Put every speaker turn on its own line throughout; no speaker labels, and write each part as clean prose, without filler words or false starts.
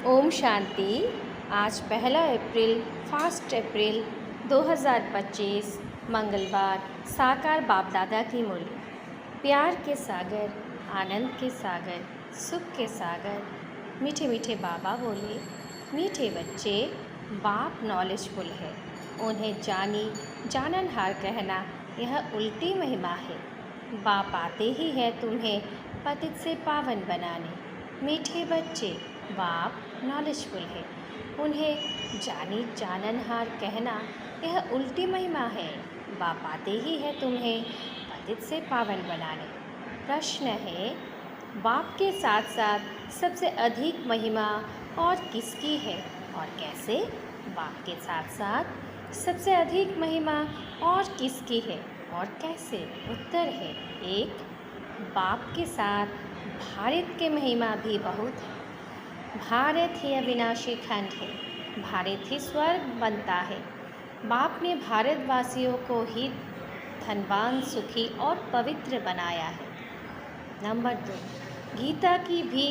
ओम शांति। आज 1 अप्रैल 1 अप्रैल 2025 मंगलवार। साकार बाप दादा की मुरली। प्यार के सागर, आनंद के सागर, सुख के सागर, मीठे मीठे बाबा बोले। मीठे बच्चे, बाप नॉलेजफुल है, उन्हें जानी जाननहार कहना यह उल्टी महिमा है। बाप आते ही है तुम्हें पतित से पावन बनाने। मीठे बच्चे, बाप नॉलेजफुल है, उन्हें जानी जाननहार कहना यह उल्टी महिमा है। बाप आते ही है तुम्हें पतित से पावन बनाने। प्रश्न है, बाप के साथ साथ सबसे अधिक महिमा और किसकी है और कैसे? बाप के साथ साथ सबसे अधिक महिमा और किसकी है और कैसे? उत्तर है, एक, बाप के साथ भारत की महिमा भी बहुत है। भारत ही अविनाशी खंड है, भारत ही स्वर्ग बनता है। बाप ने भारतवासियों को ही धनवान, सुखी और पवित्र बनाया है। नंबर 2, गीता की भी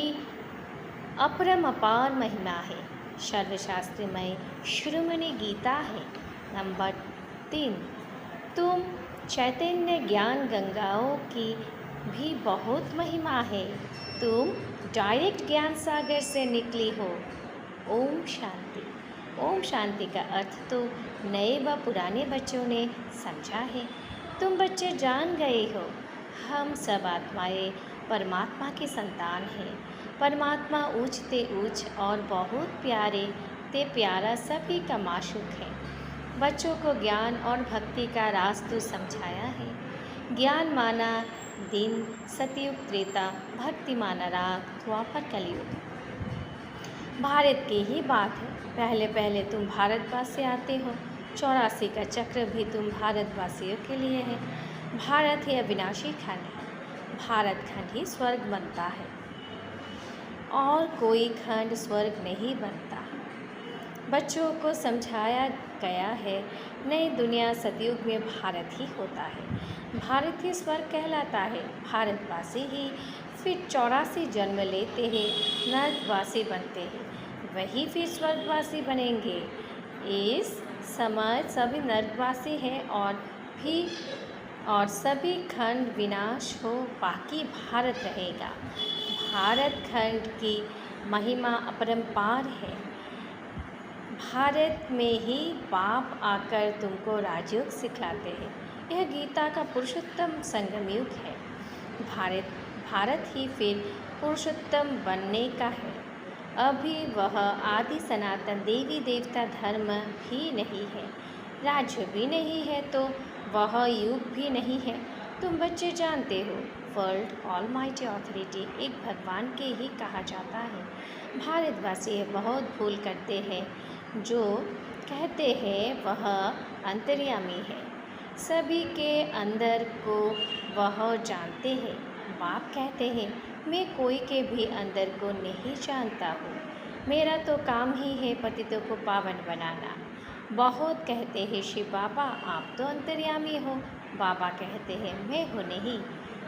अपरम अपार महिमा है। सर्वशास्त्रमय शिरोमणि गीता है। नंबर 3, तुम चैतन्य ज्ञान गंगाओं की भी बहुत महिमा है। तुम डायरेक्ट ज्ञान सागर से निकली हो। ओम शांति। ओम शांति का अर्थ तो नए व पुराने बच्चों ने समझा है। तुम बच्चे जान गए हो, हम सब आत्माएं परमात्मा की संतान हैं। परमात्मा ऊंचते ऊंच और बहुत प्यारे ते प्यारा सभी का माशूक है। बच्चों को ज्ञान और भक्ति का रास्ता समझाया है। ज्ञान माना दिन, सतयुग त्रेता, भक्ति माना राग, द्वापर कलयुग। भारत की ही बात है, पहले पहले तुम भारतवास से आते हो। 84 का चक्र भी तुम भारतवासियों के लिए है। भारत ही अविनाशी खंड है, भारत खंड ही स्वर्ग बनता है और कोई खंड स्वर्ग नहीं बनता। बच्चों को समझाया गया है, नई दुनिया सतयुग में भारत ही होता है। भारत ही स्वर्ग कहलाता है। भारतवासी ही फिर 84 जन्म लेते हैं, नर्कवासी बनते हैं, वही फिर स्वर्गवासी बनेंगे। इस समय सभी नर्कवासी हैं और सभी खंड विनाश हो, बाकी भारत रहेगा। भारत खंड की महिमा अपरंपार है। भारत में ही बाप आकर तुमको राजयोग सिखलाते हैं। यह गीता का पुरुषोत्तम संगम युग है। भारत ही फिर पुरुषोत्तम बनने का है। अभी वह आदि सनातन देवी देवता धर्म भी नहीं है, राज्य भी नहीं है, तो वह युग भी नहीं है। तुम बच्चे जानते हो, वर्ल्ड ऑलमाइटी अथॉरिटी एक भगवान के ही कहा जाता है। भारतवासी बहुत भूल करते हैं, जो कहते हैं वह अंतर्यामी है, सभी के अंदर को वह जानते हैं। बाप कहते हैं, मैं कोई के भी अंदर को नहीं जानता हूँ, मेरा तो काम ही है पतितों को पावन बनाना। बहुत कहते हैं, शिव बाबा आप तो अंतर्यामी हो। बाबा कहते हैं, मैं हूँ नहीं,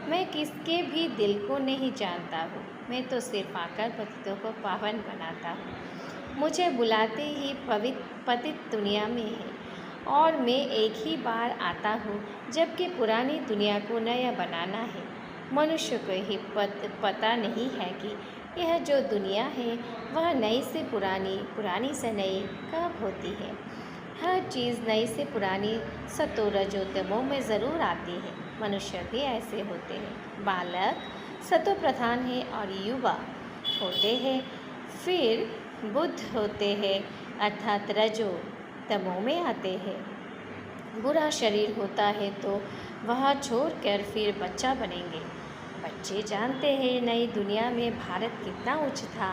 मैं किसके भी दिल को नहीं जानता हूँ, मैं तो सिर्फ आकर पतितों को पावन बनाता हूँ। मुझे बुलाते ही पतित दुनिया में है और मैं एक ही बार आता हूँ, जबकि पुरानी दुनिया को नया बनाना है। मनुष्य को ही पता नहीं है कि यह जो दुनिया है वह नई से पुरानी, पुरानी से नई कब होती है। हर चीज़ नई से पुरानी सतो रजो तमो में ज़रूर आती है। मनुष्य भी ऐसे होते हैं। बालक सतो प्रधान है और युवा होते हैं, फिर बुद्ध होते हैं अर्थात रजो तमो में आते हैं। बुरा शरीर होता है तो वह छोड़कर फिर बच्चा बनेंगे। बच्चे जानते हैं नई दुनिया में भारत कितना उच्च था।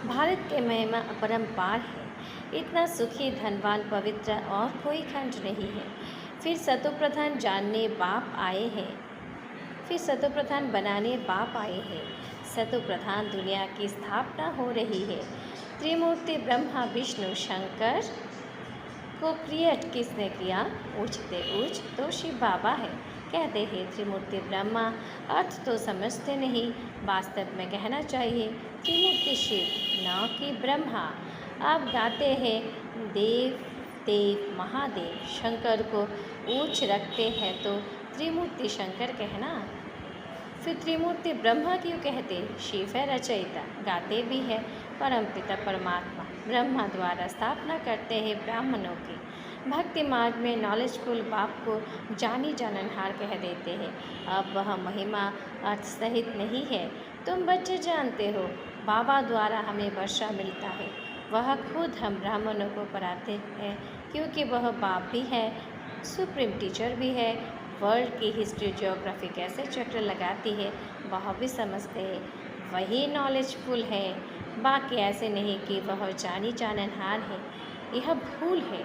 भारत के महिमा अपरंपार है। इतना सुखी, धनवान, पवित्र और कोई खंड नहीं है। फिर सतोप्रधान जानने बाप आए हैं, फिर सतोप्रधान बनाने बाप आए हैं। सतोप्रधान दुनिया की स्थापना हो रही है। त्रिमूर्ति ब्रह्मा विष्णु शंकर को क्रिएट किसने किया? ऊंचते ऊंच तो शिव बाबा है। कहते हैं त्रिमूर्ति ब्रह्मा, अर्थ तो समझते नहीं, वास्तव में कहना चाहिए त्रिमूर्ति शिव, न कि ब्रह्मा। आप गाते हैं देव देव महादेव, शंकर को ऊंच रखते हैं तो त्रिमूर्ति शंकर कहना, फिर त्रिमूर्ति ब्रह्मा क्यों कहते? शिव है रचयिता, गाते भी है परमपिता परमात्मा ब्रह्मा द्वारा स्थापना करते हैं ब्राह्मणों की। भक्ति मार्ग में नॉलेजफुल बाप को जानी जाननहार कह देते हैं। अब वह महिमा अर्थ सहित नहीं है, तुम बच्चे जानते हो। बाबा द्वारा हमें वर्षा मिलता है, वह खुद हम ब्राह्मणों को पढ़ाते हैं, क्योंकि वह बाप भी है, सुप्रीम टीचर भी है। वर्ल्ड की हिस्ट्री ज्योग्राफी कैसे चक्र लगाती है वह भी समझते हैं, वही नॉलेजफुल है। बाकी ऐसे नहीं कि वह जानी जाननहार है, यह भूल है।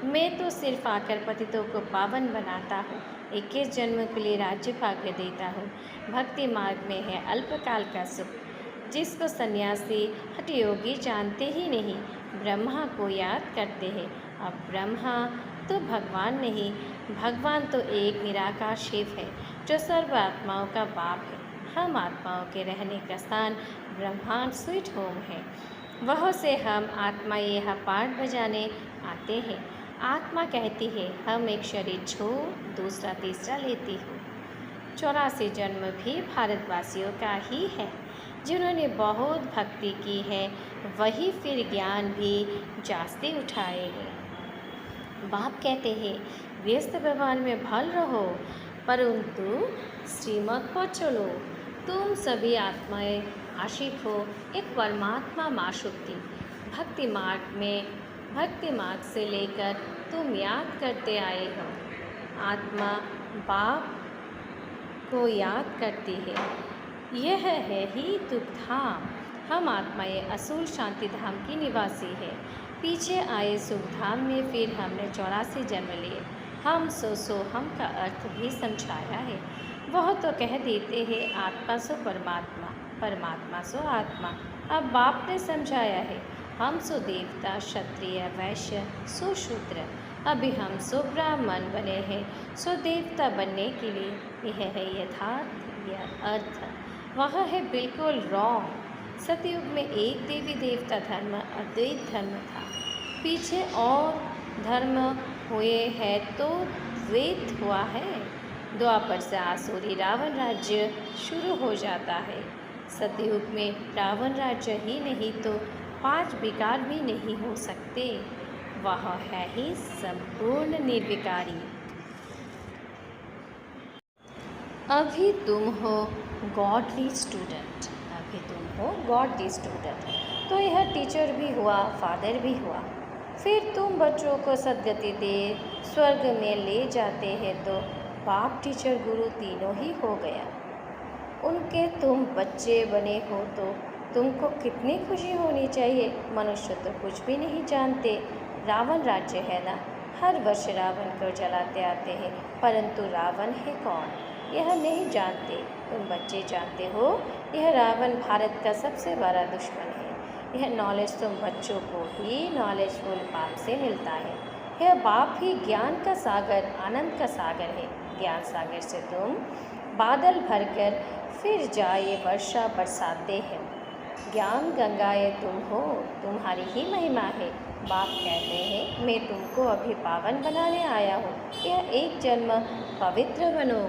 मैं तो सिर्फ आकर पतितों को पावन बनाता हूँ, 21 जन्म के लिए राज्य भाग्य देता हूँ। भक्ति मार्ग में है अल्पकाल का सुख, जिसको सन्यासी हठयोगी जानते ही नहीं, ब्रह्मा को याद करते हैं। अब ब्रह्मा तो भगवान नहीं, भगवान तो एक निराकार शिव है, जो सर्व आत्माओं का बाप है। हम आत्माओं के रहने का स्थान ब्रह्मांड स्वीट होम है, वह से हम आत्मा यह पाठ बजाने आते हैं। आत्मा कहती है हम एक शरीर छोड़ दूसरा तीसरा लेती हूँ। 84 जन्म भी भारतवासियों का ही है, जिन्होंने बहुत भक्ति की है, वही फिर ज्ञान भी जास्ती उठाएंगे। बाप कहते हैं व्यस्त व्यवहार में भल रहो, परंतु श्रीमत पर चलो। तुम सभी आत्माएं आशिक हो एक परमात्मा माशूक की। भक्ति मार्ग से लेकर तुम याद करते आए हो। आत्मा बाप को याद करती है, यह है ही दुख धाम। हम आत्माएं असूल शांति धाम की निवासी है। पीछे आए सुख धाम में फिर हमने 84 जन्म लिए। हम सो हम का अर्थ भी समझाया है। वह तो कह देते हैं आत्मा सो परमात्मा, परमात्मा सो आत्मा। अब बाप ने समझाया है हम सो देवता, क्षत्रिय, वैश्य, सो शूद्र। अभी हम सो ब्राह्मण बने हैं, सो देवता बनने के लिए। यह है यथार्थ यह अर्थ, वह है बिल्कुल रॉन्ग। सतयुग में एक देवी देवता धर्म अद्वैत धर्म था, पीछे और धर्म हुए हैं तो द्वैत हुआ है। द्वापर से आसुरी रावण राज्य शुरू हो जाता है। सतयुग में रावण राज्य ही नहीं तो 5 विकार भी नहीं हो सकते, वह है ही संपूर्ण निर्विकारी। अभी तुम हो गॉडली स्टूडेंट, अभी तुम हो गॉडली स्टूडेंट, तो यह टीचर भी हुआ, फादर भी हुआ। फिर तुम बच्चों को सद्गति दे स्वर्ग में ले जाते हैं तो बाप, टीचर, गुरु तीनों ही हो गया। उनके तुम बच्चे बने हो तो तुमको कितनी खुशी होनी चाहिए। मनुष्य तो कुछ भी नहीं जानते। रावण राज्य है ना, हर वर्ष रावण को जलाते आते हैं, परंतु रावण है कौन यह नहीं जानते। तुम बच्चे जानते हो यह रावण भारत का सबसे बड़ा दुश्मन है। यह नॉलेज तुम बच्चों को ही नॉलेजफुल बाप से मिलता है। यह बाप ही ज्ञान का सागर, आनंद का सागर है। ज्ञान सागर से तुम बादल भरकर फिर जाए वर्षा बरसाते हैं। ज्ञान गंगाए तुम हो, तुम्हारी ही महिमा है। बाप कहते हैं मैं तुमको अभी पावन बनाने आया हूँ। यह एक जन्म पवित्र बनो,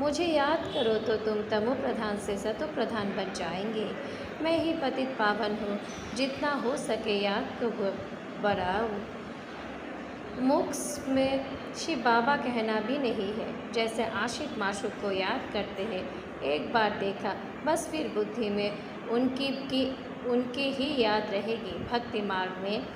मुझे याद करो तो तुम तमो प्रधान से सतो प्रधान बन जाएंगे। मैं ही पतित पावन हूँ, जितना हो सके याद को बढ़ाओ। मोक्ष में शिव बाबा कहना भी नहीं है, जैसे आशिक माशूक को याद करते हैं। एक बार देखा बस फिर बुद्धि में उनकी ही याद रहेगी। भक्ति मार्ग में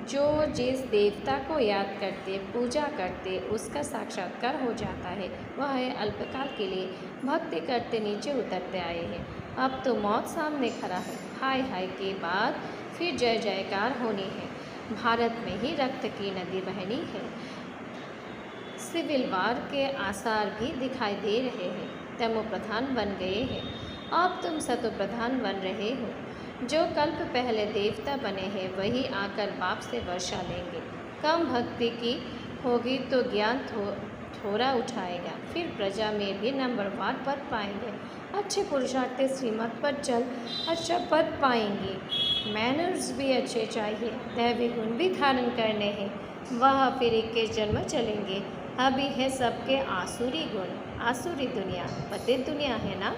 जो जिस देवता को याद करते, पूजा करते, उसका साक्षात्कार हो जाता है। वह है अल्पकाल के लिए भक्ति करते नीचे उतरते आए हैं। अब तो मौत सामने खड़ा है। हाय हाय के बाद फिर जय जयकार होनी है। भारत में ही रक्त की नदी बहनी है। सिविल वार के आसार भी दिखाई दे रहे हैं। तमो प्रधान बन गए हैं, अब तुम सतो प्रधान बन रहे हो। जो कल्प पहले देवता बने हैं वही आकर बाप से वर्षा लेंगे। कम भक्ति की होगी तो ज्ञान थोड़ा उठाएगा, फिर प्रजा में भी नंबरवार पद पाएंगे। अच्छे पुरुषार्थ से श्रीमत पर चल अच्छा पद पाएंगे। मैनर्स भी अच्छे चाहिए, दैवी गुण भी धारण करने हैं। वह फिर 21 जन्म चलेंगे। अभी है सबके आसुरी गुण। आसुरी दुनिया पतित दुनिया है ना।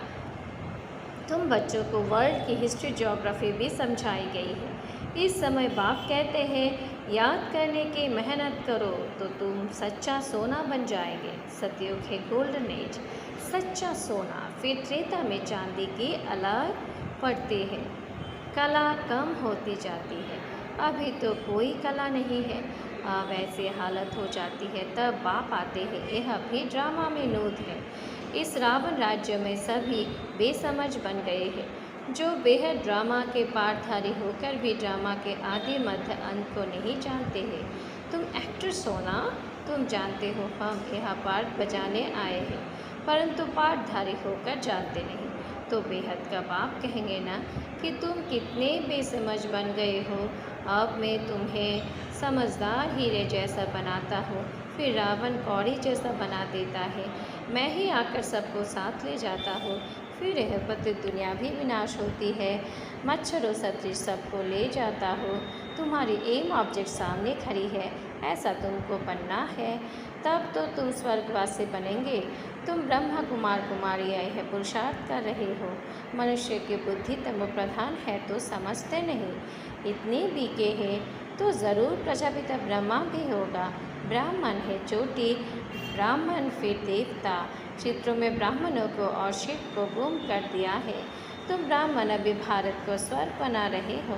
तुम बच्चों को वर्ल्ड की हिस्ट्री ज्योग्राफी भी समझाई गई है। इस समय बाप कहते हैं याद करने की मेहनत करो तो तुम सच्चा सोना बन जाएंगे। सतयुग है गोल्डन एज, सच्चा सोना। फिर त्रेता में चांदी की अलग पड़ती है, कला कम होती जाती है। अभी तो कोई कला नहीं है। अब ऐसी हालत हो जाती है तब बाप आते हैं। यह भी ड्रामा में नूत है। इस रावण राज्य में सभी बेसमझ बन गए हैं, जो बेहद ड्रामा के पाठधारी होकर भी ड्रामा के आदि मध्य अंत को नहीं जानते हैं। तुम एक्ट्रेस हो ना, तुम जानते हो हम यहाँ पाठ बजाने आए हैं, परंतु पाठधारी होकर जानते नहीं। तो बेहद का बाप कहेंगे ना कि तुम कितने बेसमझ बन गए हो। अब मैं तुम्हें समझदार हीरे जैसा बनाता हूँ, फिर रावण कौड़ी जैसा बना देता है। मैं ही आकर सबको साथ ले जाता हूँ, फिर यह पतित दुनिया भी विनाश होती है। मच्छरों सदृश सबको ले जाता हूँ। तुम्हारी एम ऑब्जेक्ट सामने खड़ी है, ऐसा तुमको बनना है, तब तो तुम स्वर्गवासी बनेंगे। तुम ब्रह्मा कुमार कुमारियाँ यह पुरुषार्थ कर रहे हो। मनुष्य की बुद्धि तमो प्रधान है तो समझते नहीं। इतने बीके हैं तो ज़रूर प्रजापिता ब्रह्मा भी होगा। ब्राह्मण है चोटी, ब्राह्मण फिर देवता। चित्रों में ब्राह्मणों को और शिव को गुम कर दिया है। तुम ब्राह्मण अभी भारत को स्वर्ग बना रहे हो।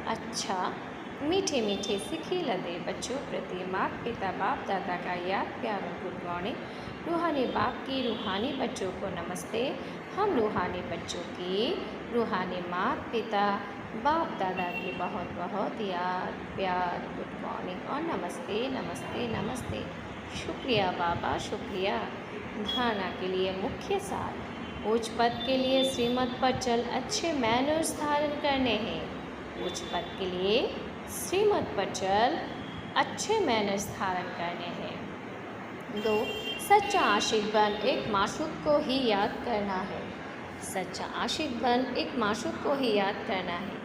अच्छा, मीठे मीठे सिखी लदे बच्चों प्रति माता पिता बाप दादा का याद प्यार और गुड मॉर्निंग। रूहानी बाप की रूहानी बच्चों को नमस्ते। हम रूहानी बच्चों की रूहानी माता पिता बाप दादा की बहुत बहुत याद प्यार गुड मॉर्निंग और नमस्ते नमस्ते नमस्ते। शुक्रिया बाबा, शुक्रिया। धारणा के लिए मुख्य सार। उच्च पद के लिए श्रीमत पर चल अच्छे मैनर्स धारण करने हैं। उच्च पद के लिए श्रीमत पर चल अच्छे मैनर्स धारण करने हैं। 2. सच्चा आशिक बन एक माशूक को ही याद करना है। सच्चा आशिक बन एक माशूक को ही याद करना है।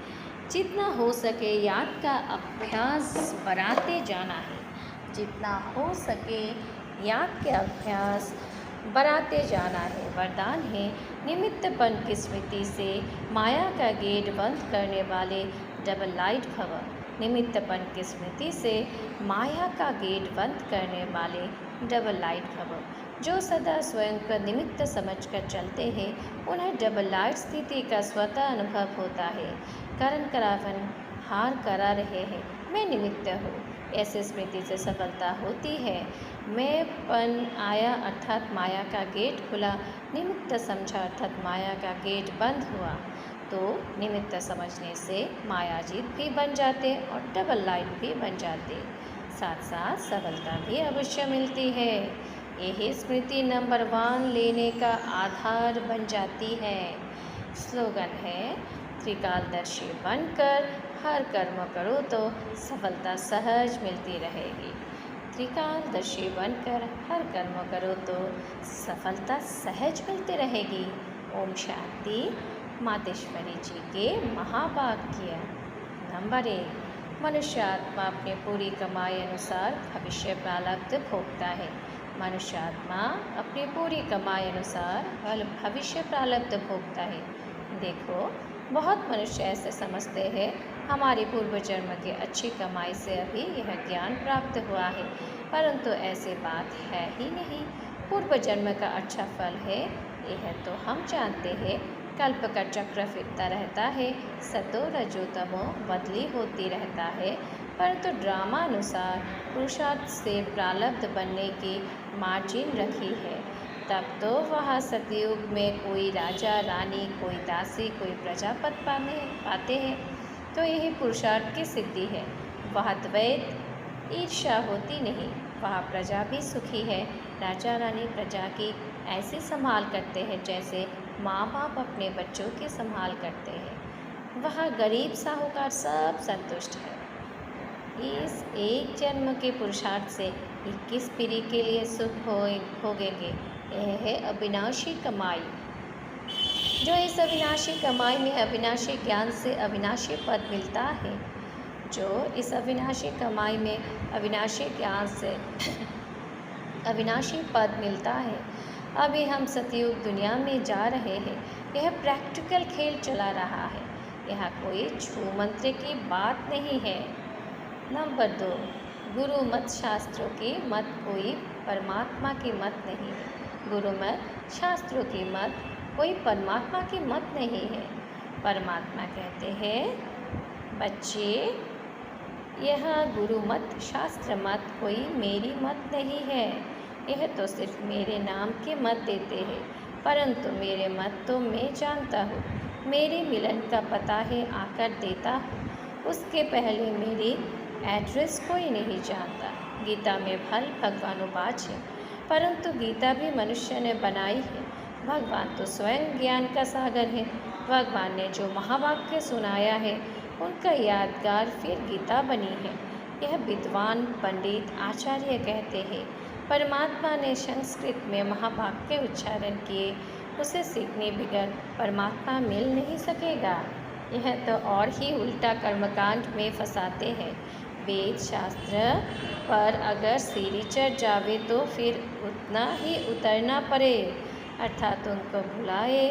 जितना हो सके याद का अभ्यास बढ़ाते जाना है। जितना हो सके याद के अभ्यास बढ़ाते जाना है। वरदान है निमित्तपन की स्मृति से माया का गेट बंद करने वाले डबल लाइट भव। निमित्तपन की स्मृति से माया का गेट बंद करने वाले डबल लाइट भव। जो सदा स्वयं को निमित्त समझकर चलते हैं उन्हें डबल लाइट स्थिति का स्वतः अनुभव होता है। करण करावन हार करा रहे हैं, मैं निमित्त हूँ, ऐसे स्मृति से सफलता होती है। मैं पन आया अर्थात माया का गेट खुला, निमित्त समझा अर्थात माया का गेट बंद हुआ। तो निमित्त समझने से मायाजीत भी बन जाते और डबल लाइट भी बन जाते। साथ साथ सफलता भी अवश्य मिलती है। यही स्मृति नंबर 1 लेने का आधार बन जाती है। स्लोगन है त्रिकालदर्शी बनकर हर कर्म करो तो सफलता सहज मिलती रहेगी। त्रिकालदर्शी बनकर हर कर्म करो तो सफलता सहज मिलती रहेगी। ओम शांति। मातेश्वरी जी के महावाक्य। नंबर 1, मनुष्य आत्मा अपनी पूरी कमाई अनुसार भविष्य प्रारब्ध भोगता है। मनुष्य आत्मा अपनी पूरी कमाई अनुसार भविष्य प्रारब्ध भोगता है। देखो, बहुत मनुष्य ऐसे समझते हैं हमारी पूर्व जन्म की अच्छी कमाई से अभी यह ज्ञान प्राप्त हुआ है, परंतु ऐसी बात है ही नहीं। पूर्व जन्म का अच्छा फल है यह तो हम जानते हैं। कल्प का चक्र फिरता रहता है, सतो रजो तमो बदली होती रहता है, परंतु ड्रामा अनुसार पुरुषार्थ से प्रारब्ध बनने की मार्जिन रखी है। तब तो वह सतयुग में कोई राजा रानी, कोई दासी, कोई प्रजापत पाते हैं, तो यही पुरुषार्थ की सिद्धि है। वह द्वैत ईर्ष्या होती नहीं, वह प्रजा भी सुखी है। राजा रानी प्रजा की ऐसी संभाल करते हैं जैसे माँ बाप अपने बच्चों की संभाल करते हैं। वह गरीब साहूकार सब संतुष्ट है। इस एक जन्म के पुरुषार्थ से 21 पीढ़ी के लिए सुख भोगेंगे। यह है अविनाशी कमाई। जो इस अविनाशी कमाई में अविनाशी ज्ञान से अविनाशी पद मिलता है, जो इस अविनाशी कमाई में अविनाशी ज्ञान से अविनाशी पद मिलता है। अभी हम सतयुग दुनिया में जा रहे हैं। यह प्रैक्टिकल खेल चला रहा है। यहाँ कोई छू मंत्र की बात नहीं है। नंबर 2, गुरु मत शास्त्रों की मत, कोई परमात्मा की मत नहीं है। गुरु मत शास्त्रों की मत, कोई परमात्मा की मत नहीं है। परमात्मा कहते हैं, बच्चे यह गुरु मत शास्त्र मत कोई मेरी मत नहीं है। यह तो सिर्फ मेरे नाम के मत देते हैं, परंतु मेरे मत तो मैं जानता हूँ। मेरे मिलन का पता है आकर देता हूँ। उसके पहले मेरी एड्रेस कोई नहीं जानता। गीता में फल भगवानुवाच है, परंतु गीता भी मनुष्य ने बनाई है। भगवान तो स्वयं ज्ञान का सागर है। भगवान ने जो महावाक्य सुनाया है, उनका यादगार फिर गीता बनी है। यह विद्वान पंडित आचार्य कहते हैं। परमात्मा ने संस्कृत में महावाक्य उच्चारण किए, उसे सीखने बगैर परमात्मा मिल नहीं सकेगा। यह तो और ही उल्टा कर्मकांड में फंसाते हैं। वेद शास्त्र पर अगर सीढ़ी चढ़ जावे तो फिर उतना ही उतरना पड़े, अर्थात उनको भुलाए,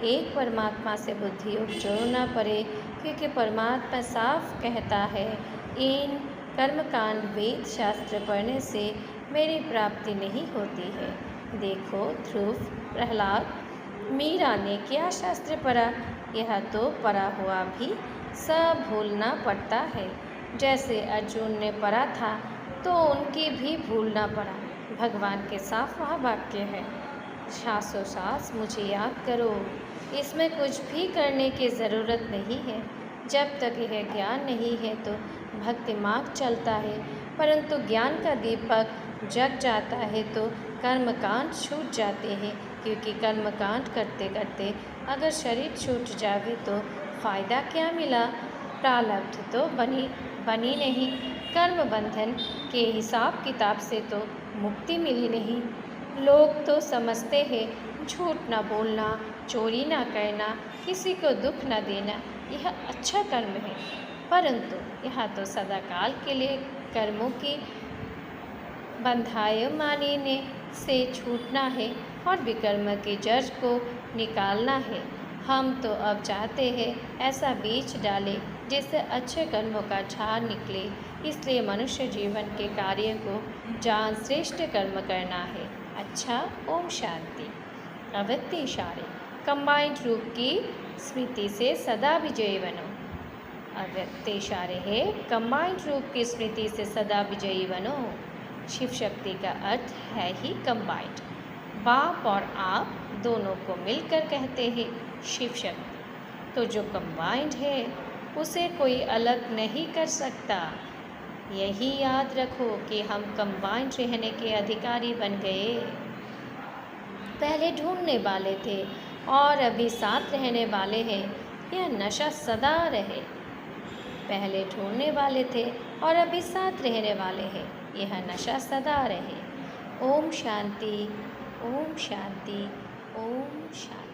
एक परमात्मा से बुद्धि योग जोड़ना पड़े, क्योंकि परमात्मा साफ कहता है, इन कर्मकांड वेद शास्त्र पढ़ने से मेरी प्राप्ति नहीं होती है। देखो ध्रुव, प्रहलाद, मीरा ने क्या शास्त्र पढ़ा, यह तो पढ़ा हुआ भी सब भूलना पड़ता है। जैसे अर्जुन ने पढ़ा था तो उनकी भी भूलना पड़ा। भगवान के साफ महावाक्य है, शासोशास मुझे याद करो। इसमें कुछ भी करने की ज़रूरत नहीं है। जब तक यह ज्ञान नहीं है तो भक्ति मार्ग चलता है, परंतु ज्ञान का दीपक जग जाता है तो कर्मकांड छूट जाते हैं, क्योंकि कर्मकांड करते करते अगर शरीर छूट जावे तो फ़ायदा क्या मिला। प्रारब्ध तो बनी नहीं। कर्म बंधन के हिसाब किताब से तो मुक्ति मिली नहीं। लोग तो समझते हैं झूठ ना बोलना, चोरी ना करना, किसी को दुख न देना यह अच्छा कर्म है, परंतु यह तो सदाकाल के लिए कर्मों की बंधायमानी से छूटना है और विकर्म के जड़ को निकालना है। हम तो अब चाहते हैं ऐसा बीज डालें जिससे अच्छे कर्मों का झाड़ निकले। इसलिए मनुष्य जीवन के कार्य को जान श्रेष्ठ कर्म करना है। अच्छा, ओम शांति। अव्यक्त इशारे कंबाइंड रूप की स्मृति से सदा विजयी बनो। अव्यक्त इशारे है, कंबाइंड रूप की स्मृति से सदा विजयी बनो। शिव शक्ति का अर्थ है ही कंबाइंड। बाप और आप दोनों को मिलकर कहते हैं शिव शक्ति। तो जो कंबाइंड है उसे कोई अलग नहीं कर सकता। यही याद रखो कि हम कंबाइंड रहने के अधिकारी बन गए। पहले ढूंढने वाले थे और अभी साथ रहने वाले हैं। यह नशा सदा रहे। पहले ढूंढने वाले थे और अभी साथ रहने वाले हैं। यह नशा सदा रहे। ओम शांति, ओम शांति, ओम शांति।